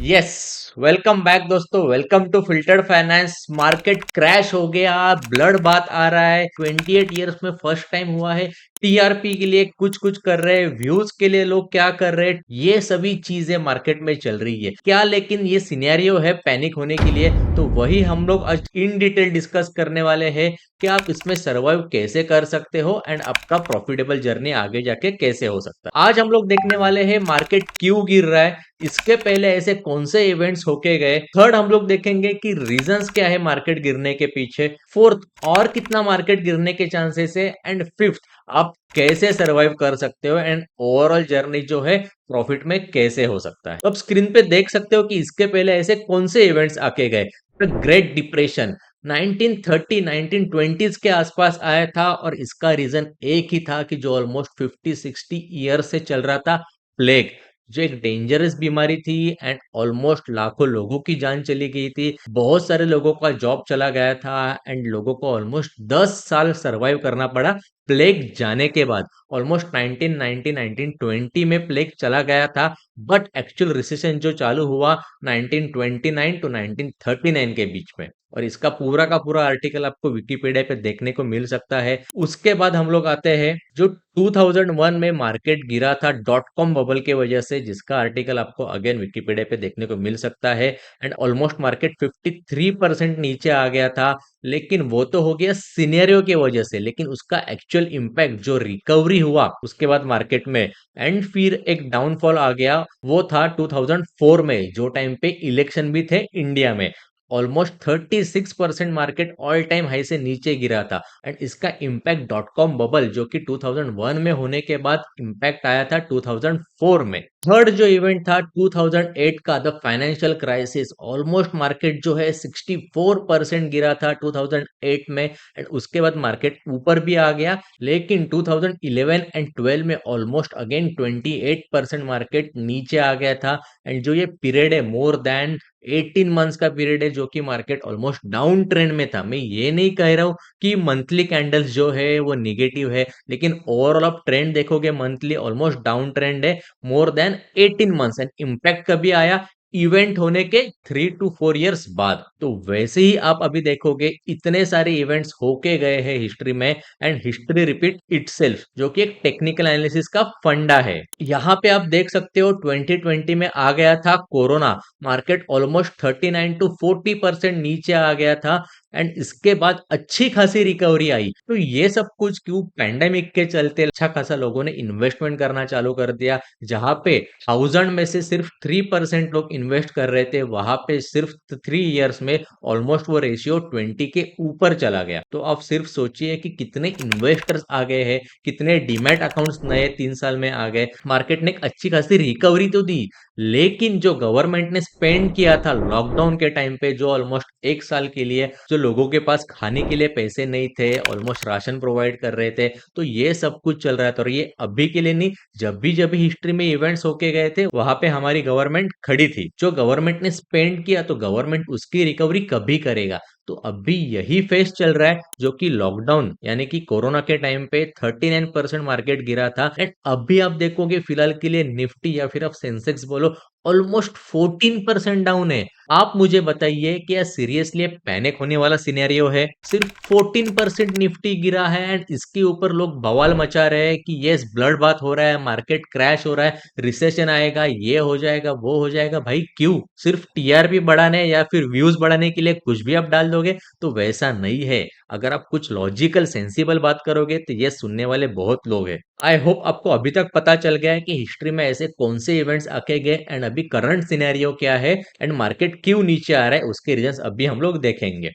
Yes, welcome back दोस्तों। Welcome to filtered finance. Market crash हो गया, ब्लड बात आ रहा है। 28 ईयर्स में फर्स्ट टाइम हुआ है। टीआरपी के लिए कुछ कुछ कर रहे हैं, व्यूज के लिए लोग क्या कर रहे हैं, ये सभी चीजें मार्केट में चल रही है क्या। लेकिन ये सिनेरियो है पैनिक होने के लिए, तो वही हम लोग आज इन डिटेल डिस्कस करने वाले हैं कि आप इसमें सर्वाइव कैसे कर सकते हो एंड आपका प्रॉफिटेबल जर्नी आगे जाके कैसे हो सकता है। आज हम लोग देखने वाले हैं मार्केट क्यों गिर रहा है, इसके पहले ऐसे कौन से इवेंट्स होके गए। थर्ड हम लोग देखेंगे कि रीजंस क्या है मार्केट गिरने के पीछे। फोर्थ, और कितना मार्केट गिरने के चांसेस है। एंड फिफ्थ, आप कैसे सरवाइव कर सकते हो एंड ओवरऑल जर्नी जो है प्रॉफिट में कैसे हो सकता है। तो अब स्क्रीन पे देख सकते हो कि इसके पहले ऐसे कौन से इवेंट्स आके गए। ग्रेट डिप्रेशन 1930 1920s के आसपास आया था और इसका रीजन एक ही था कि जो ऑलमोस्ट 50-60 ईयर से चल रहा था, प्लेग, जो एक डेंजरस बीमारी थी एंड ऑलमोस्ट लाखों लोगों की जान चली गई थी। बहुत सारे लोगों का जॉब चला गया था एंड लोगों को ऑलमोस्ट 10 साल सरवाइव करना पड़ा प्लेग जाने के बाद। ऑलमोस्ट 1990 1920 में प्लेग चला गया था, बट एक्चुअल रिसेशन जो चालू हुआ 1929 टू 1939 के बीच में। और इसका पूरा का पूरा आर्टिकल आपको विकिपीडिया पे देखने को मिल सकता है। उसके बाद हम लोग आते हैं जो 2001 में मार्केट गिरा था डॉट कॉम बबल के वजह से, जिसका आर्टिकल आपको अगेन विकिपीडिया पे देखने को मिल सकता है। एंड ऑलमोस्ट मार्केट 53% नीचे आ गया था। लेकिन वो तो हो गया सिनेरियो की वजह से, लेकिन उसका एक्चुअल इम्पैक्ट जो रिकवरी हुआ उसके बाद मार्केट में एंड फिर एक डाउनफॉल आ गया, वो था 2004 में, जो टाइम पे इलेक्शन भी थे इंडिया में। Almost 36% market all time high से नीचे गिरा था। एंड इसका इम्पैक्ट डॉट कॉम बबल जो कि 2001 में होने के बाद इम्पैक्ट आया था 2004 में। थर्ड जो इवेंट था 2008 का, the financial crisis. Almost market जो है 64% गिरा था 2008 में एंड उसके बाद मार्केट ऊपर भी आ गया। लेकिन 2011 एंड 12 में ऑलमोस्ट अगेन 28% मार्केट नीचे आ गया था। एंड जो ये पीरियड है मोर देन 18 मंथ्स का पीरियड है, जो कि मार्केट ऑलमोस्ट डाउन ट्रेंड में था। मैं ये नहीं कह रहा हूँ कि मंथली कैंडल्स जो है वो निगेटिव है, लेकिन ओवरऑल आप ट्रेंड देखोगे मंथली ऑलमोस्ट डाउन ट्रेंड है more than 18 months. And impact कभी आया, इवेंट होने के 3 to 4 इयर्स बाद। तो वैसे ही आप अभी देखोगे इतने सारे इवेंट्स होके गए हैं हिस्ट्री में एंड हिस्ट्री रिपीट इटसेल्फ, जो कि एक टेक्निकल एनालिसिस का फंडा है। यहाँ पे आप देख सकते हो 2020 में आ गया था कोरोना, मार्केट ऑलमोस्ट 39 to 40% नीचे आ गया था एंड इसके बाद अच्छी खासी रिकवरी आई। तो ये सब कुछ क्यों, पैंडेमिक के चलते अच्छा खासा लोगों ने इन्वेस्टमेंट करना चालू कर दिया। जहां पे 1000 में से सिर्फ 3% लोग इन्वेस्ट कर रहे थे, वहां पे सिर्फ 3 इयर्स में ऑलमोस्ट वो रेशियो 20 के ऊपर चला गया। तो आप सिर्फ सोचिए कि कितने इन्वेस्टर्स आ गए हैं, कितने डीमैट अकाउंट्स नए 3 साल में आ गए। मार्केट ने एक अच्छी खासी रिकवरी तो दी, लेकिन जो गवर्नमेंट ने स्पेंड किया था लॉकडाउन के टाइम पे, जो ऑलमोस्ट 1 साल के लिए जो लोगों के पास खाने के लिए पैसे नहीं थे, ऑलमोस्ट राशन प्रोवाइड कर रहे थे, तो ये सब कुछ चल रहा था। और ये अभी के लिए नहीं, जब भी हिस्ट्री में इवेंट्स होके गए थे वहां पे हमारी गवर्नमेंट खड़ी थी। जो गवर्नमेंट ने स्पेंड किया तो गवर्नमेंट उसकी रिकवरी कभी करेगा। तो अभी यही फेस चल रहा है, जो कि लॉकडाउन यानी कि कोरोना के टाइम पे 39% मार्केट गिरा था एंड अभी आप देखोगे फिलहाल के लिए निफ्टी या फिर आप सेंसेक्स बोलो, ऑलमोस्ट 14% डाउन है। आप मुझे बताइए कि यह सीरियसली पैनिक होने वाला सिनेरियो है? सिर्फ 14% निफ्टी गिरा है एंड इसके ऊपर लोग बवाल मचा रहे हैं कि यस ब्लड बात हो रहा है, मार्केट क्रैश हो रहा है, रिसेशन आएगा, ये हो जाएगा, वो हो जाएगा। भाई क्यों? सिर्फ टीआरपी बढ़ाने या फिर व्यूज बढ़ाने के लिए कुछ भी आप डाल दोगे? तो वैसा नहीं है। अगर आप कुछ लॉजिकल सेंसिबल बात करोगे तो ये सुनने वाले बहुत लोग हैं। आई होप आपको अभी तक पता चल गया है कि हिस्ट्री में ऐसे कौन से इवेंट्स आके गए एंड अभी करंट सिनेरियो क्या है एंड मार्केट क्यों नीचे आ रहा है, उसके रीजंस अभी हम लोग देखेंगे।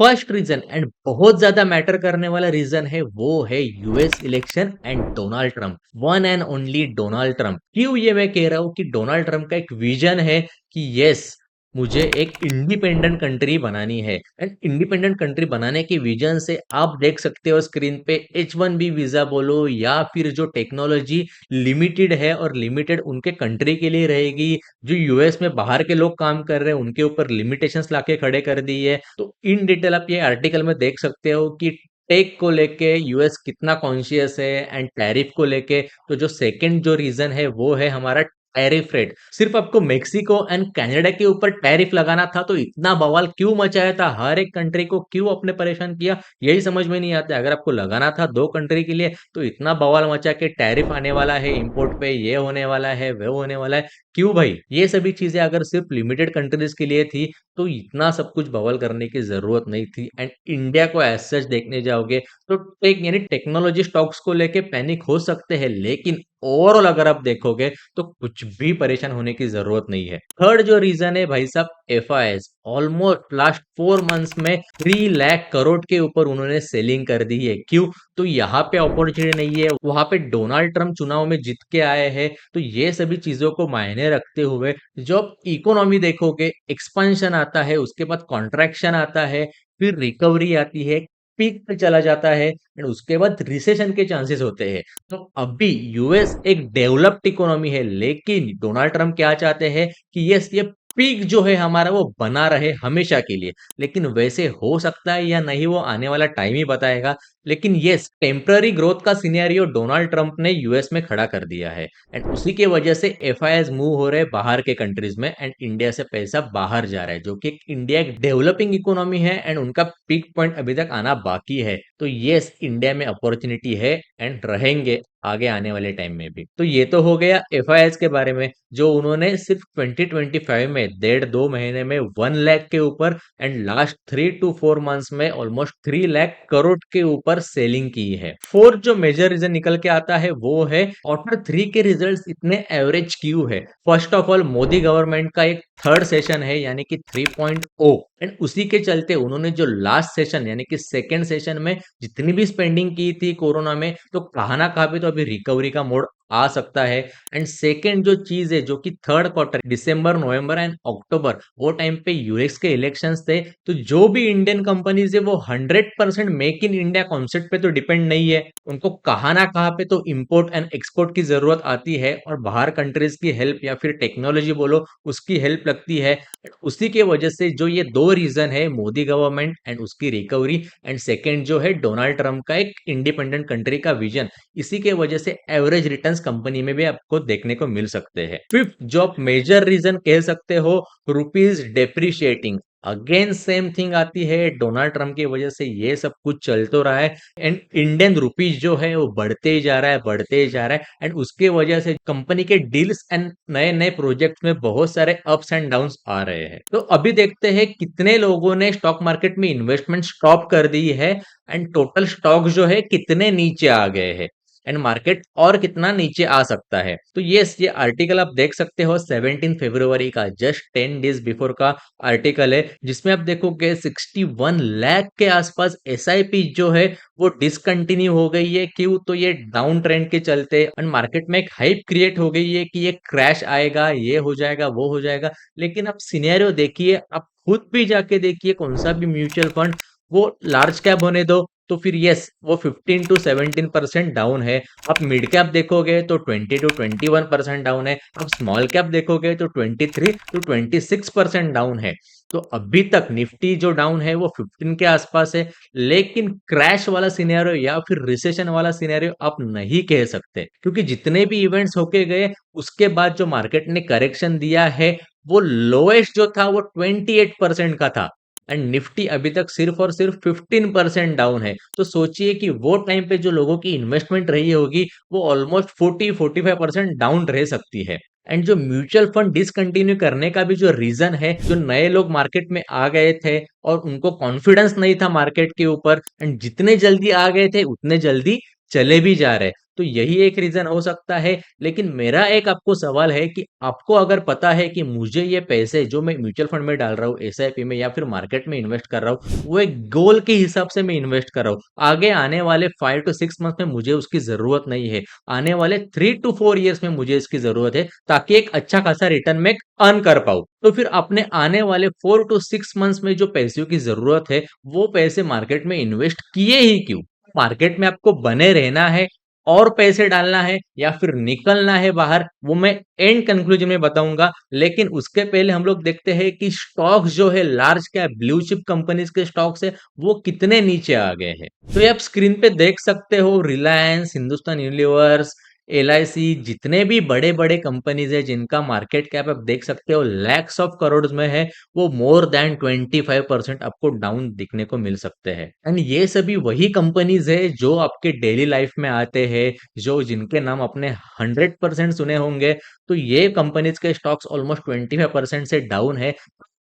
फर्स्ट रीजन एंड बहुत ज्यादा मैटर करने वाला रीजन है, वो है US election and Donald Trump. One and only Donald Trump. क्यों ये मैं कह रहा हूं कि डोनाल्ड ट्रंप का एक विजन है कि यस, मुझे एक इंडिपेंडेंट कंट्री बनानी है एंड इंडिपेंडेंट कंट्री बनाने के विजन से आप देख सकते हो स्क्रीन पे H1B वीजा बोलो या फिर जो टेक्नोलॉजी लिमिटेड है और लिमिटेड उनके कंट्री के लिए रहेगी, जो यूएस में बाहर के लोग काम कर रहे हैं उनके ऊपर लिमिटेशंस लाके खड़े कर दी है। तो इन डिटेल आप ये आर्टिकल में देख सकते हो कि टेक को लेके यूएस कितना कॉन्शियस है एंड टैरिफ को लेके। तो जो सेकंड जो रीजन है वो है हमारा टैरिफ रेट। सिर्फ आपको मेक्सिको एंड कनाडा के ऊपर टैरिफ लगाना था तो इतना बवाल क्यों मचाया था, हर एक कंट्री को क्यों आपने परेशान किया, यही समझ में नहीं आता। अगर आपको लगाना था दो कंट्री के लिए तो इतना बवाल मचा के टैरिफ आने वाला है इंपोर्ट पे, ये होने वाला है, वो होने वाला है, क्यों भाई? ये सभी चीजें अगर सिर्फ लिमिटेड कंट्रीज के लिए थी तो इतना सब कुछ बवाल करने की जरूरत नहीं थी। एंड इंडिया को एज सच देखने जाओगे तो टेक यानी टेक्नोलॉजी स्टॉक्स को लेके पैनिक हो सकते हैं, लेकिन ओवरऑल अगर आप देखोगे तो कुछ भी परेशान होने की जरूरत नहीं है। थर्ड जो रीजन है भाई साहब, एफआईएस ऑलमोस्ट लास्ट 4 मंथ्स में 3 लाख करोड़ के ऊपर उन्होंने सेलिंग कर दी है। क्यों? तो यहाँ पे अपॉर्चुनिटी नहीं है, वहां पे डोनाल्ड ट्रम्प चुनाव में जीत के आए हैं, तो ये सभी चीजों को मायने रखते हुए जब इकोनॉमी देखोगे, एक्सपेंशन आता है, उसके बाद कॉन्ट्रैक्शन आता है, फिर रिकवरी आती है, पीक पे चला जाता है, एंड उसके बाद रिसेशन के चांसेस होते हैं। तो अभी यूएस एक डेवलप्ड इकोनॉमी है, लेकिन डोनाल्ड ट्रम्प क्या चाहते हैं कि ये पीक जो है हमारा वो बना रहे हमेशा के लिए। लेकिन वैसे हो सकता है या नहीं वो आने वाला टाइम ही बताएगा। लेकिन यस, टेम्पररी ग्रोथ का सिनेरियो डोनाल्ड ट्रम्प ने यूएस में खड़ा कर दिया है, एंड उसी के वजह से एफआईएस मूव हो रहे हैं बाहर के कंट्रीज में, एंड इंडिया से पैसा बाहर जा रहा है, जो कि इंडिया एक डेवलपिंग इकोनॉमी है एंड उनका पीक पॉइंट अभी तक आना बाकी है। तो यस, इंडिया में अपॉर्चुनिटी है एंड रहेंगे आगे आने वाले टाइम में भी। तो ये तो हो गया एफआईएस के बारे में, जो उन्होंने सिर्फ 2025 में 1.5 2 महीने में 1 लाख के ऊपर एंड लास्ट 3 to 4 मंथ्स में ऑलमोस्ट 3 लाख करोड़ के ऊपर सेलिंग की है। फोर्थ जो मेजर रीजन निकल के आता है वो है क्वार्टर 3 के रिजल्ट्स इतने एवरेज क्यों है। First of all, Modi government का एक थर्ड सेशन है यानी कि 3.0, एंड उसी के चलते उन्होंने जो लास्ट सेशन यानी कि सेकेंड सेशन में जितनी भी स्पेंडिंग की थी कोरोना में, तो कहाँ ना कहाँ पे तो अभी रिकवरी का मोड आ सकता है। एंड सेकेंड जो चीज है, जो कि third quarter December November and October, वो टाइम पे यूएस के इलेक्शंस थे, तो जो भी इंडियन कंपनीज है वो 100% मेक इन इंडिया कॉन्सेप्ट पे तो डिपेंड नहीं है। उनको कहाँ ना कहाँ पे तो इंपोर्ट एंड एक्सपोर्ट की जरूरत आती है, और बाहर कंट्रीज की हेल्प या फिर टेक्नोलॉजी बोलो उसकी हेल्प लगती है। उसी के वजह से जो ये दो रीजन है, मोदी गवर्नमेंट एंड उसकी रिकवरी, एंड सेकेंड जो है डोनाल्ड ट्रम्प का एक इंडिपेंडेंट कंट्री का विजन, इसी के वजह से एवरेज रिटर्न्स कंपनी में भी आपको देखने को मिल सकते हैं। फिफ्थ जो आप मेजर रीजन कह सकते हो, rupees depreciating, again same thing आती है, डोनाल्ड ट्रम्प की वजह से ये सब कुछ चल तो रहा है, एंड इंडियन रुपीज जो है वो बढ़ते ही जा रहा है, बढ़ते ही जा रहा है, एंड उसके वजह से कंपनी के डील्स एंड नए नए प्रोजेक्ट में बहुत सारे अप्स एंड डाउन्स आ रहे हैं। तो अभी देखते हैं कितने लोगों ने स्टॉक मार्केट में इन्वेस्टमेंट स्टॉप कर दी है, एंड टोटल स्टॉक जो है कितने नीचे आ गए हैं, एंड मार्केट और कितना नीचे आ सकता है। तो यस, ये आर्टिकल आप देख सकते हो 17 फरवरी का, जस्ट 10 डेज बिफोर का आर्टिकल है, जिसमें आप देखोगे 61 लाख के आसपास एसआईपी जो है वो डिसकंटिन्यू हो गई है। क्यों? तो ये डाउन ट्रेंड के चलते, एंड मार्केट में एक हाइप क्रिएट हो गई है कि ये क्रैश आएगा, ये हो जाएगा, वो हो जाएगा। लेकिन आप सिनेरियो देखिए, आप खुद भी जाके देखिए कौन सा भी म्यूचुअल फंड, वो लार्ज कैप होने दो तो फिर यस वो 15 to 17% डाउन है। आप मिड कैप देखोगे तो 20 to 21% डाउन है। आप स्मॉल कैप देखोगे तो 23 to 26% डाउन है। तो अभी तक निफ्टी जो डाउन है वो 15 के आसपास है, लेकिन क्रैश वाला सिनेरियो या फिर रिसेशन वाला सिनेरियो आप नहीं कह सकते, क्योंकि जितने भी इवेंट्स होके गए उसके बाद जो मार्केट ने करेक्शन दिया है, वो लोएस्ट जो था वो 28% का था, एंड निफ्टी अभी तक सिर्फ और सिर्फ 15% डाउन है। तो सोचिए कि वो टाइम पे जो लोगों की इन्वेस्टमेंट रही होगी वो ऑलमोस्ट 40-45% डाउन रह सकती है। एंड जो म्यूचुअल फंड डिसकंटिन्यू करने का भी जो रीजन है, जो नए लोग मार्केट में आ गए थे और उनको कॉन्फिडेंस नहीं था मार्केट के ऊपर, एंड जितने जल्दी आ गए थे उतने जल्दी चले भी जा रहे, तो यही एक रीजन हो सकता है। लेकिन मेरा एक आपको सवाल है कि आपको अगर पता है कि मुझे ये पैसे जो मैं म्यूचुअल फंड में डाल रहा हूँ, एसआईपी में या फिर मार्केट में इन्वेस्ट कर रहा हूँ, वो एक गोल के हिसाब से मैं इन्वेस्ट कर रहा हूँ, आगे आने वाले 5 to 6 मंथ में मुझे उसकी जरूरत नहीं है, आने वाले 3 to 4 ईयर्स में मुझे इसकी जरूरत है, ताकि एक अच्छा खासा रिटर्न में अर्न कर पाऊं, तो फिर अपने आने वाले 4 to 6 मंथ्स में जो पैसों की जरूरत है वो पैसे मार्केट में इन्वेस्ट किए ही क्यों? मार्केट में आपको बने रहना है और पैसे डालना है या फिर निकलना है बाहर, वो मैं एंड कंक्लूजन में बताऊंगा। लेकिन उसके पहले हम लोग देखते हैं कि स्टॉक्स जो है large cap blue chip companies के स्टॉक्स है वो कितने नीचे आ गए हैं। तो ये आप स्क्रीन पे देख सकते हो, रिलायंस, हिंदुस्तान यूनिलीवर्स, एलआईसी, जितने भी बड़े-बड़े कंपनीज़ हैं जिनका मार्केट कैप आप देख सकते हो लैक्स ऑफ करोड़ में है, वो मोर दैन 25% आपको डाउन दिखने को मिल सकते हैं। एंड ये सभी वही कंपनीज़ है जो आपके डेली लाइफ में आते हैं, जो जिनके नाम आपने 100% सुने होंगे, तो ये कंपनीज़ के स्टॉक्स ऑलमोस्ट 25% से डाउन है।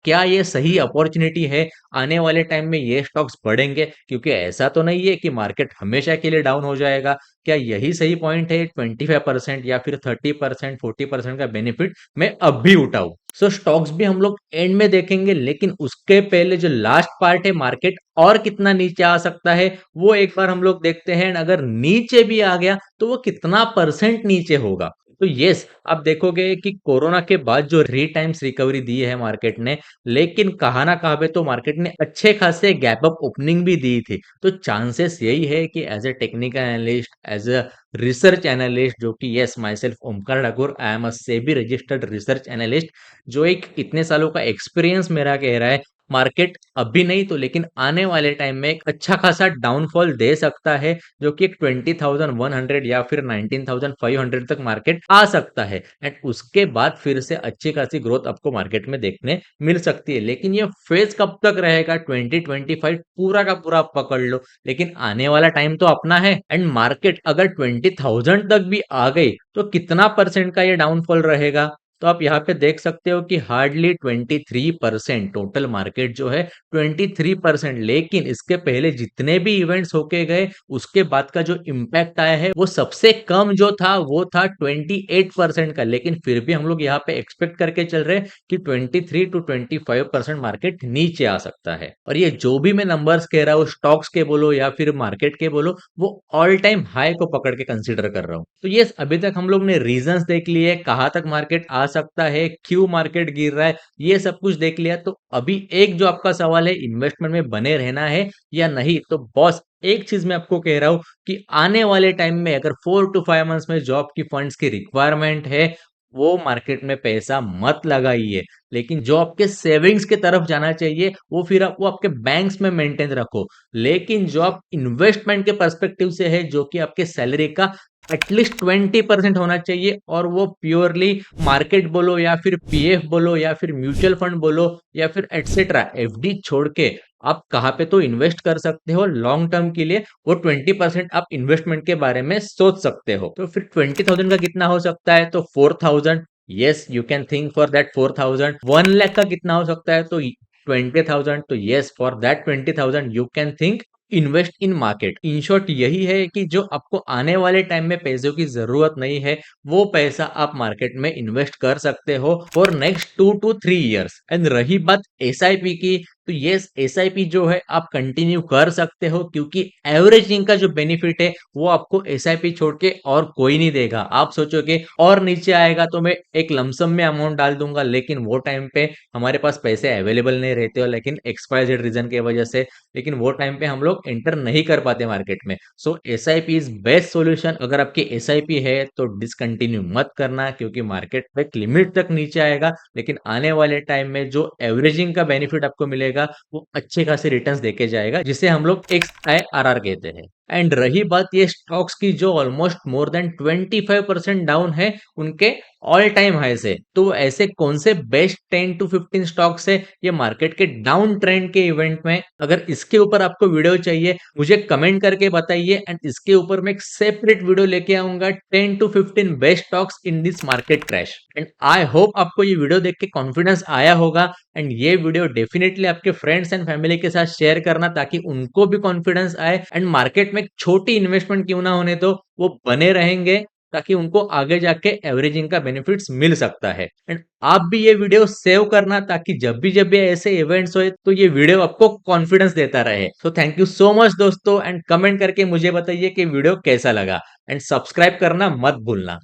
क्या ये सही अपॉर्चुनिटी है? आने वाले टाइम में ये स्टॉक्स बढ़ेंगे? क्योंकि ऐसा तो नहीं है कि मार्केट हमेशा के लिए डाउन हो जाएगा। क्या यही सही पॉइंट है 25% या फिर 30%, 40% का बेनिफिट मैं अब भी उठाऊँ? सो स्टॉक्स भी हम लोग एंड में देखेंगे, लेकिन उसके पहले जो लास्ट पार्ट है मार्केट और कितना नीचे आ सकता है, वो एक बार हम लोग देखते हैं। एंड अगर नीचे भी आ गया, तो वो कितना परसेंट नीचे होगा? तो यस, आप देखोगे कि कोरोना के बाद जो टाइम्स रिकवरी दी है मार्केट ने, लेकिन कहाँ ना कहाँ पे तो मार्केट ने अच्छे खासे गैप अप ओपनिंग भी दी थी। तो चांसेस यही है कि as a technical analyst, as a research analyst, जो कि yes myself Omkar Thakur, I am a SEBI registered research analyst, जो एक इतने सालों का एक्सपीरियंस मेरा कह रहा है, मार्केट अभी नहीं तो लेकिन आने वाले टाइम में एक अच्छा खासा डाउनफॉल दे सकता है, जो कि एक 20,100 या फिर 19,500 तक मार्केट आ सकता है। एंड उसके बाद फिर से अच्छी खासी ग्रोथ आपको मार्केट में देखने मिल सकती है। लेकिन ये फेज कब तक रहेगा? 2025 पूरा का पूरा आप पकड़ लो, लेकिन आने वाला टाइम तो अपना है। एंड मार्केट अगर 20,000 तक भी आ गई, तो कितना परसेंट का ये डाउनफॉल रहेगा? तो आप यहाँ पे देख सकते हो कि हार्डली 23% टोटल मार्केट जो है 23%। लेकिन इसके पहले जितने भी इवेंट्स होके गए, उसके बाद का जो इम्पैक्ट आया है, वो सबसे कम जो था वो था 28% का। लेकिन फिर भी हम लोग यहाँ पे एक्सपेक्ट करके चल रहे हैं कि 23 to 25% मार्केट नीचे आ सकता है। और ये जो भी मैं नंबर्स कह रहा हूँ, स्टॉक्स के बोलो या फिर मार्केट के बोलो, वो ऑल टाइम हाई को पकड़ के कंसीडर कर रहा हूँ। तो ये अभी तक हम लोग ने रीजंस देख लिए, कहाँ तक मार्केट आ सकता है, क्यों मार्केट गिर रहा है, ये सब कुछ देख लिया। तो अभी एक जो आपका सवाल है, इन्वेस्टमेंट में बने रहना है या नहीं, तो बॉस एक चीज मैं आपको कह रहा हूं कि आने वाले टाइम में अगर 4 to 5 मंथ्स में जॉब की फंड्स की रिक्वायरमेंट है, वो मार्केट में पैसा मत लगाइए। लेकिन जो आपके सेविंग्स की तरफ जाना चाहिए, वो फिर आप वो आपके बैंक्स में मेंटेन रखो। लेकिन जो आप इन्वेस्टमेंट के पर्सपेक्टिव से है, जो कि आपके सैलरी का एटलीस्ट 20% होना चाहिए, और वो प्योरली मार्केट बोलो या फिर पीएफ बोलो या फिर म्यूचुअल फंड बोलो या फिर एटसेट्रा एफडी छोड़ के आप कहाँ पे तो इन्वेस्ट कर सकते हो लॉन्ग टर्म के लिए, वो 20% आप इन्वेस्टमेंट के बारे में सोच सकते हो। तो फिर 20,000 का कितना हो सकता है? तो 4,000। Yes, you can think for that 4,000। 1 lakh का कितना हो सकता है? तो 20,000। तो yes, for that 20,000 you can think invest in market. In short यही है कि जो आपको आने वाले टाइम में पैसों की जरूरत नहीं है, वो पैसा आप मार्केट में इन्वेस्ट कर सकते हो for next 2 to 3 years. And रही बात एसआईपी की, तो ये एसआईपी जो है आप कंटिन्यू कर सकते हो, क्योंकि एवरेजिंग का जो बेनिफिट है वो आपको एसआईपी छोड़ के और कोई नहीं देगा। आप सोचोगे और नीचे आएगा तो मैं एक लमसम में अमाउंट डाल दूंगा, लेकिन वो टाइम पे हमारे पास पैसे अवेलेबल नहीं रहते हो, लेकिन एक्सपायर्ड रीजन की वजह से, लेकिन वो टाइम पे हम लोग एंटर नहीं कर पाते मार्केट में। सो एसआईपी इज बेस्ट सॉल्यूशन। अगर आपकी एसआईपी है तो डिसकंटिन्यू मत करना, क्योंकि मार्केट एक लिमिट तक नीचे आएगा, लेकिन आने वाले टाइम में जो एवरेजिंग का बेनिफिट आपको मिलेगा, वो अच्छे खासे रिटर्न्स देके जाएगा, जिसे हम लोग एक्स आई आर आर कहते हैं। एंड रही बात ये स्टॉक्स की, जो ऑलमोस्ट मोर देन 25% डाउन है उनके ऑल टाइम हाई से, तो ऐसे कौन से बेस्ट 10 to 15 स्टॉक्स है ये मार्केट के डाउन ट्रेंड के इवेंट में? अगर इसके ऊपर आपको वीडियो चाहिए, मुझे कमेंट करके बताइए, एंड इसके ऊपर मैं एक सेपरेट वीडियो लेके आऊंगा, 10 to 15 best stocks in this market crash. And I hope आपको ये वीडियो देख के कॉन्फिडेंस आया होगा। एंड ये वीडियो डेफिनेटली आपके फ्रेंड्स एंड फैमिली के साथ शेयर करना, ताकि उनको भी कॉन्फिडेंस आए, एंड मार्केट में एक छोटी इन्वेस्टमेंट क्यों ना होने तो वो बने रहेंगे, ताकि उनको आगे जाके एवरेजिंग का बेनिफिट्स मिल सकता है। एंड आप भी ये वीडियो सेव करना, ताकि जब भी ऐसे इवेंट्स होए तो ये वीडियो आपको कॉन्फिडेंस देता रहे। So thank you so much दोस्तों, एंड कमेंट करके मुझे बताइए कि वीडियो कैसा लगा, एंड सब्सक्राइब करना मत भूलना।